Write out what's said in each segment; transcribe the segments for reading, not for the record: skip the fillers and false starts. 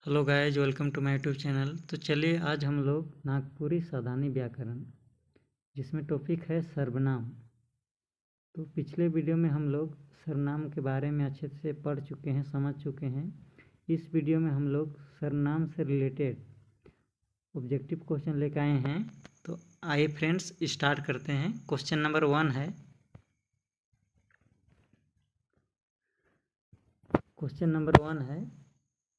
Hello guys, welcome to my YouTube channel. तो चलिए आज हम लोग नागपुरी सावधानी व्याकरण जिसमें टॉपिक है सर्वनाम। तो पिछले वीडियो में हम लोग सर्वनाम के बारे में अच्छे से पढ़ चुके हैं, समझ चुके हैं। इस वीडियो में हम लोग सर्वनाम से रिलेटेड ऑब्जेक्टिव क्वेश्चन लेकर आए हैं। तो आइए फ्रेंड्स स्टार्ट करते हैं। क्वेश्चन नंबर 1 है। क्वेश्चन नंबर 1 है,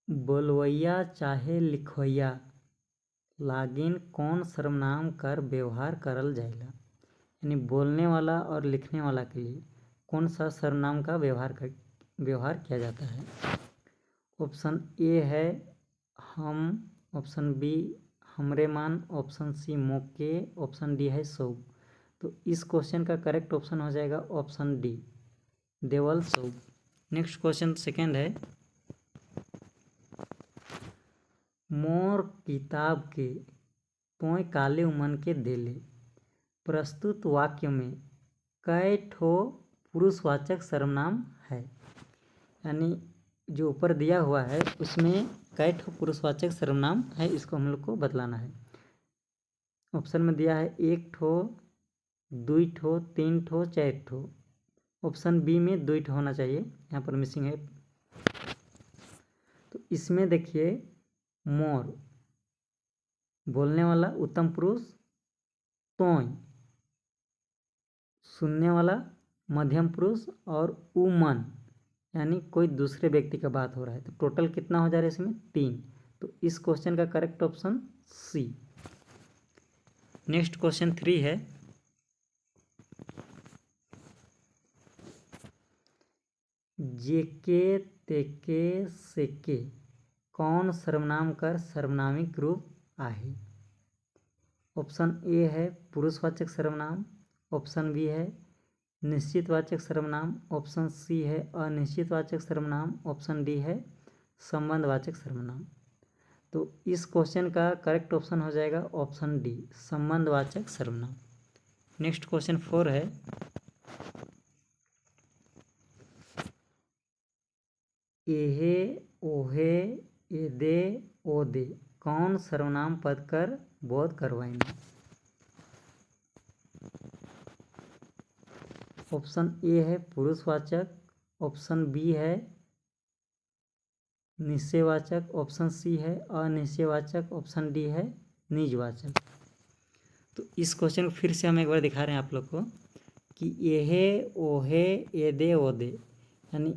बोलवैया चाहे लिखवैया लागिन कौन सर्वनाम कर व्यवहार करल जाएला। यानी बोलने वाला और लिखने वाला के लिए कौन सा सर्वनाम का व्यवहार किया जाता है। ऑप्शन ए है हम, ऑप्शन बी हमरे मन, ऑप्शन सी मौके, ऑप्शन डी है सौब। तो इस क्वेश्चन का करेक्ट ऑप्शन हो जाएगा ऑप्शन डी, देवल सौब। नेक्स्ट क्वेश्चन सेकेंड है, मोर किताब के तोय काले उमन के देले। प्रस्तुत वाक्य में कई ठो पुरुषवाचक सर्वनाम है। यानी जो ऊपर दिया हुआ है उसमें कई ठो पुरुषवाचक सर्वनाम है, इसको हम लोग को बतलाना है। ऑप्शन में दिया है 1 ठो, 2 ठो, 3 ठो, 4 ठो। ऑप्शन बी में 2 ठो होना चाहिए, यहाँ पर मिसिंग है। तो इसमें देखिए, मोर बोलने वाला उत्तम पुरुष, तोय सुनने वाला मध्यम पुरुष, और उमन यानी कोई दूसरे व्यक्ति का बात हो रहा है। तो टोटल कितना हो जा रहा है इसमें 3। तो इस क्वेश्चन का correct option C. Next question 3 है, जेके तेके सेके कौन सर्वनाम कर सर्वनामिक रूप आहे। ऑप्शन ए है पुरुषवाचक सर्वनाम, ऑप्शन बी है निश्चितवाचक सर्वनाम, ऑप्शन सी है अनिश्चितवाचक सर्वनाम, ऑप्शन डी है संबंधवाचक सर्वनाम। तो इस क्वेश्चन का करेक्ट ऑप्शन हो जाएगा ऑप्शन डी, संबंधवाचक सर्वनाम। नेक्स्ट क्वेश्चन 4 है, एहे ओहे एदे ओदे कौन सर्वनाम पद कर बोध करवाएंगे। ऑप्शन ए है पुरुषवाचक, ऑप्शन बी है निश्चयवाचक, ऑप्शन सी है अनिश्चयवाचक, ऑप्शन डी है निजवाचक। तो इस क्वेश्चन को फिर से हम एक बार दिखा रहे हैं आप लोग को कि एहे ओहे एदे ओदे यानी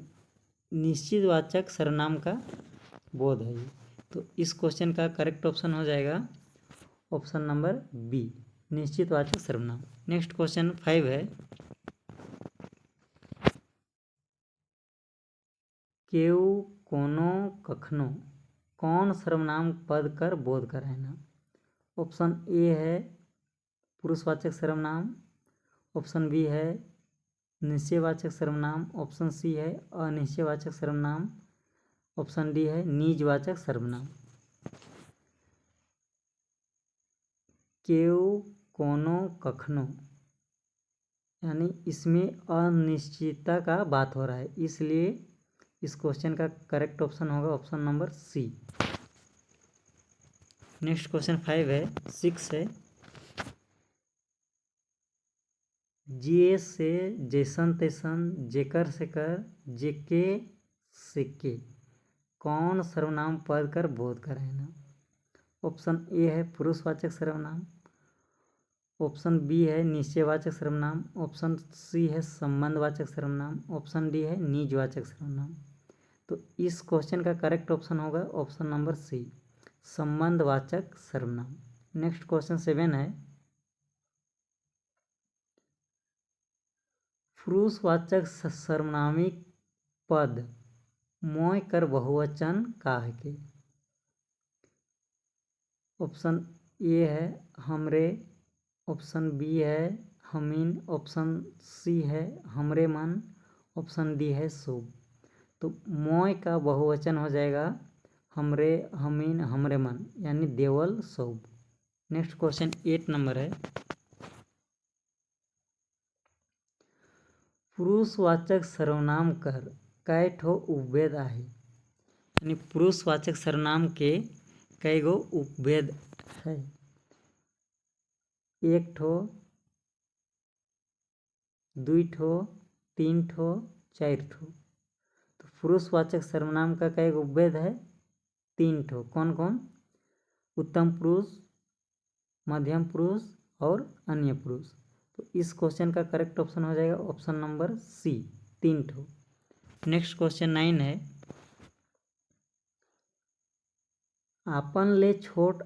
निश्चितवाचक सर्वनाम का बोध है ये। तो इस क्वेश्चन का करेक्ट ऑप्शन हो जाएगा ऑप्शन नंबर बी, निश्चितवाचक सर्वनाम। नेक्स्ट क्वेश्चन 5 है, केउ कोनो कखनो कौन सर्वनाम पद कर बोध कराएना। ऑप्शन ए है पुरुषवाचक सर्वनाम, ऑप्शन बी है निश्चयवाचक सर्वनाम, ऑप्शन सी है अनिश्चयवाचक सर्वनाम, ऑप्शन डी है निजवाचक सर्वनाम। केउ कोनो कखनो यानी इसमें अनिश्चितता का बात हो रहा है, इसलिए इस क्वेश्चन का करेक्ट ऑप्शन होगा option number C. Next question 5 है, 6 है, जे से जैसन तैसन जेकर से कर जेके सेके कौन सर्वनाम पद कर बोध कराएना। ऑप्शन ए है पुरुषवाचक सर्वनाम, ऑप्शन बी है निश्चयवाचक सर्वनाम, ऑप्शन सी है संबंधवाचक सर्वनाम, ऑप्शन डी है निजवाचक सर्वनाम। तो इस क्वेश्चन का करेक्ट ऑप्शन होगा ऑप्शन नंबर सी, संबंधवाचक सर्वनाम। नेक्स्ट क्वेश्चन 7 है, पुरुषवाचक सर्वनामिक पद मोय कर बहुवचन काहे के। ऑप्शन ए है हमरे, ऑप्शन बी है हमीन, ऑप्शन सी है हमरे मन, ऑप्शन डी है शुभ। तो मोय का बहुवचन हो जाएगा हमरे, हमीन, हमरे मन यानी देवल शुभ। नेक्स्ट क्वेश्चन 8 नंबर है, पुरुषवाचक सर्वनाम कर कै ठो उपभेद आहे। यानी पुरुषवाचक सर्वनाम के कई गो उपभेद है। एक ठो, दुई ठो, तीन ठो, चार ठो। तो पुरुषवाचक सर्वनाम का कई गो उपभेद है? तीन ठो। कौन कौन? उत्तम पुरुष, मध्यम पुरुष और अन्य पुरुष। तो इस क्वेश्चन का करेक्ट ऑप्शन हो जाएगा ऑप्शन नंबर सी, तीन ठो। नेक्स्ट क्वेश्चन 9 है, आपन ले छोट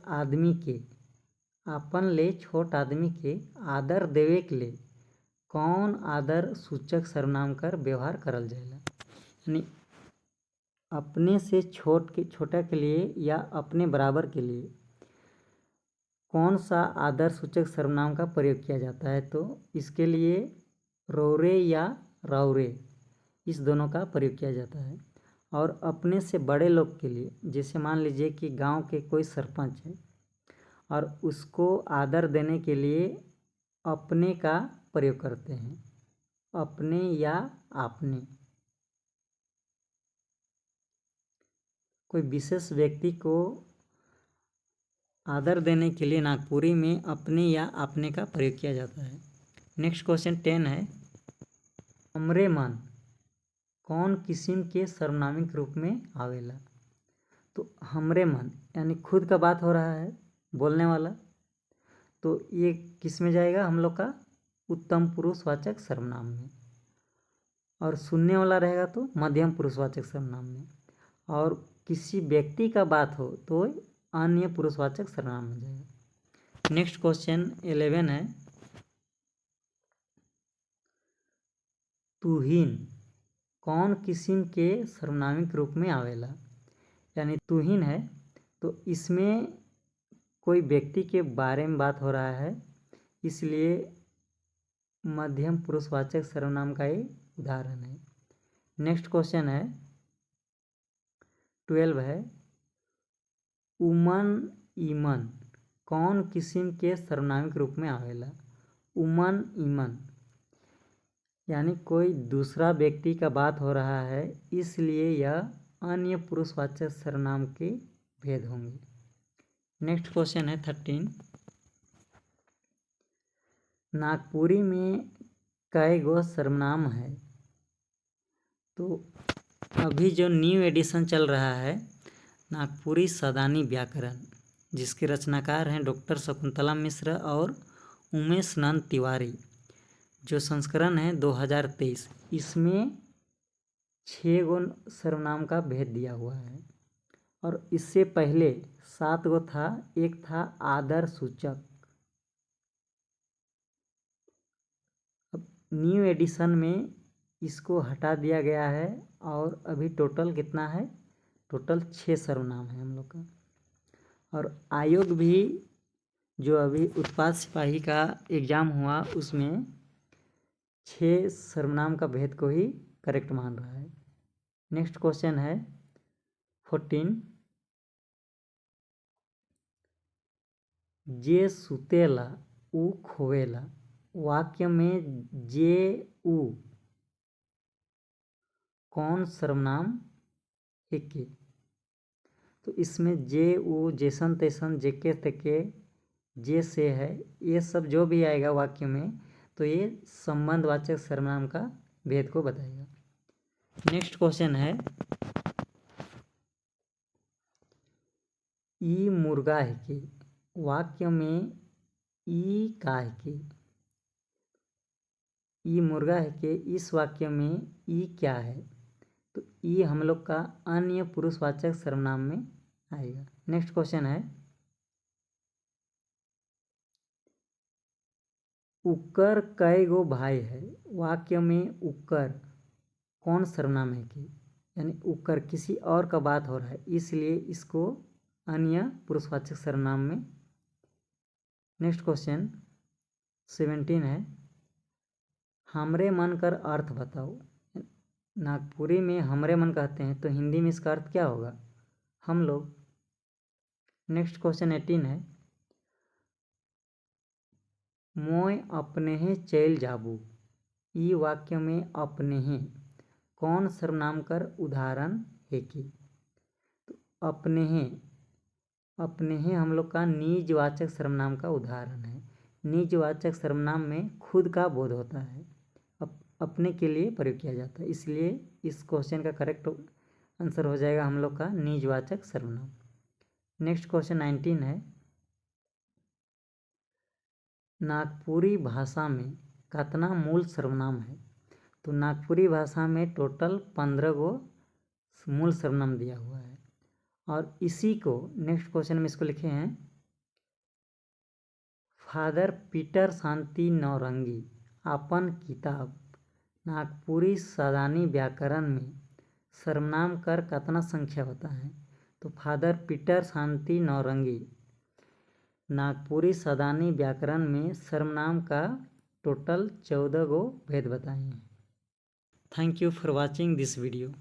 आदमी के आदर देवे के लिए कौन आदर सूचक सर्वनाम कर व्यवहार करल जाएगा? यानी अपने से छोटा के लिए या अपने बराबर के लिए कौन सा आदर सूचक सर्वनाम का प्रयोग किया जाता है? तो इसके लिए रौरे या राउरे इस दोनों का प्रयोग किया जाता है। और अपने से बड़े लोग के लिए, जैसे मान लीजिए कि गांव के कोई सरपंच है और उसको आदर देने के लिए अपने का प्रयोग करते हैं, अपने या आपने। कोई विशेष व्यक्ति को आदर देने के लिए नागपुरी में अपने या आपने का प्रयोग किया जाता है। नेक्स्ट क्वेश्चन 10 है, हमरे मन कौन किस्म के सर्वनामिक रूप में आवेला? तो हमरे मन यानी खुद का बात हो रहा है, बोलने वाला, तो ये किस में जाएगा? हम लोग का उत्तम पुरुषवाचक सर्वनाम में। और सुनने वाला रहेगा तो मध्यम पुरुषवाचक सर्वनाम में। और किसी व्यक्ति का बात हो तो अन्य पुरुषवाचक सर्वनाम में जाएगा। नेक्स्ट क्वेश्चन 11 है, तुहिन कौन किस्म के सर्वनामिक रूप में आवेला? यानी तुहिन है तो इसमें कोई व्यक्ति के बारे में बात हो रहा है, इसलिए मध्यम पुरुषवाचक सर्वनाम का ये उदाहरण है। नेक्स्ट क्वेश्चन है 12 है, उमन ईमन कौन किस्म के सर्वनामिक रूप में आवेला? उमन ईमन यानी कोई दूसरा व्यक्ति का बात हो रहा है, इसलिए यह अन्य पुरुषवाचक सर्वनाम के भेद होंगे। नेक्स्ट क्वेश्चन है 13, नागपुरी में कई गो सर्वनाम है? तो अभी जो न्यू एडिशन चल रहा है नागपुरी सदानी व्याकरण, जिसके रचनाकार हैं डॉक्टर शकुंतला मिश्र और उमेश नंद तिवारी, जो संस्करण है 2023, इसमें 6 गो सर्वनाम का भेद दिया हुआ है। और इससे पहले 7 गो था। एक था आदर सूचक। अब न्यू एडिशन में इसको हटा दिया गया है और अभी टोटल कितना है? टोटल 6 सर्वनाम है हम लोग का। और आयोग भी जो अभी उत्पाद सिपाही का एग्ज़ाम हुआ उसमें 6 सर्वनाम का भेद को ही करेक्ट मान रहा है। नेक्स्ट क्वेश्चन है 14, जे सुतेला उ खोवेला वाक्य में जे उ कौन सर्वनाम है के? तो इसमें जे उ, जैसन तैसन, जेके तेके, जे से है, ये सब जो भी आएगा वाक्य में तो ये संबंधवाचक सर्वनाम का भेद को बताएगा। नेक्स्ट क्वेश्चन है, ई मुर्गा है के वाक्य में ई का है के? ई मुर्गा है के इस वाक्य में ई क्या है? तो ई हम लोग का अन्य पुरुषवाचक सर्वनाम में आएगा। नेक्स्ट क्वेश्चन है, उक्कर कई गो भाई है वाक्य में उक्कर कौन सर्वनाम है कि? यानी उक्कर किसी और का बात हो रहा है, इसलिए इसको अन्य पुरुषवाचक सर्वनाम में। नेक्स्ट क्वेश्चन 17 है, हमरे मन कर अर्थ बताओ। नागपुरी में हमरे मन कहते हैं तो हिंदी में इसका अर्थ क्या होगा? हम लोग। नेक्स्ट क्वेश्चन 18 है, मोय अपने ही चल जाबू ई वाक्य में अपने ही कौन सर्वनाम कर उदाहरण है कि? अपने हम लोग का निजवाचक सर्वनाम का उदाहरण है। निजवाचक सर्वनाम में खुद का बोध होता है, अपने के लिए प्रयोग किया जाता है, इसलिए इस क्वेश्चन का करेक्ट आंसर हो जाएगा हम लोग का निजवाचक सर्वनाम। नेक्स्ट क्वेश्चन 19 है, नागपुरी भाषा में कितना मूल सर्वनाम है? तो नागपुरी भाषा में टोटल 15 गो मूल सर्वनाम दिया हुआ है। और इसी को नेक्स्ट क्वेश्चन में इसको लिखे हैं, फादर पीटर शांति नौरंगी अपन किताब नागपुरी सदानी व्याकरण में सर्वनाम कर कितना संख्या होता है? तो फादर पीटर शांति नौरंगी नागपुरी सदानी व्याकरण में सर्वनाम का टोटल 14 गो भेद बताए हैं। Thank you for watching this video.